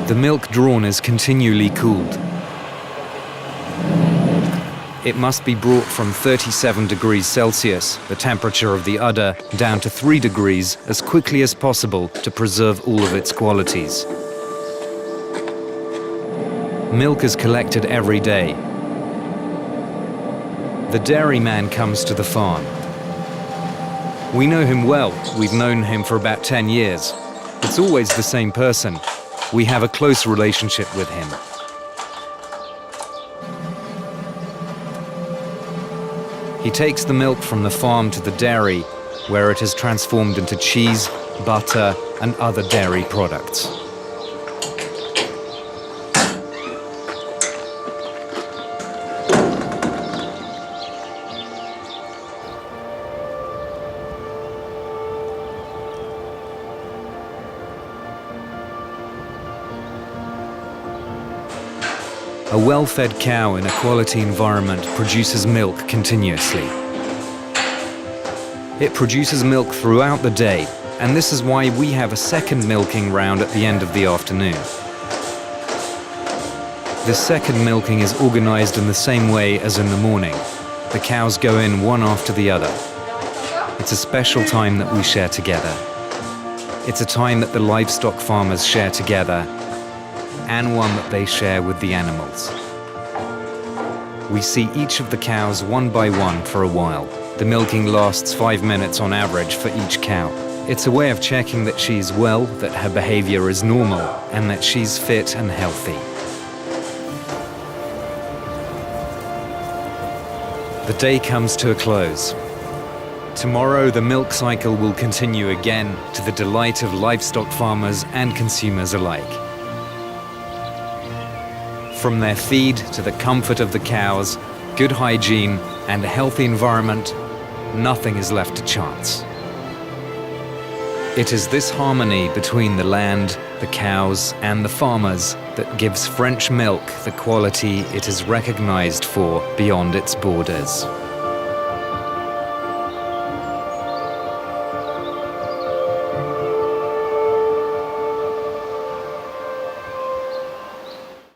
The milk drawn is continually cooled. It must be brought from 37 degrees Celsius, the temperature of the udder, down to 3 degrees as quickly as possible to preserve all of its qualities. Milk is collected every day. The dairyman comes to the farm. We know him well. We've known him for about 10 years. It's always the same person. We have a close relationship with him. He takes the milk from the farm to the dairy, where it is transformed into cheese, butter, and other dairy products. A well-fed cow in a quality environment produces milk continuously. It produces milk throughout the day, and this is why we have a second milking round at the end of the afternoon. This second milking is organized in the same way as in the morning. The cows go in one after the other. It's a special time that we share together. It's a time that the livestock farmers share together, and one that they share with the animals. We see each of the cows one by one for a while. The milking lasts 5 minutes on average for each cow. It's a way of checking that she's well, that her behavior is normal, and that she's fit and healthy. The day comes to a close. Tomorrow, the milk cycle will continue again to the delight of livestock farmers and consumers alike. From their feed to the comfort of the cows, good hygiene, and a healthy environment, nothing is left to chance. It is this harmony between the land, the cows, and the farmers that gives French milk the quality it is recognized for beyond its borders.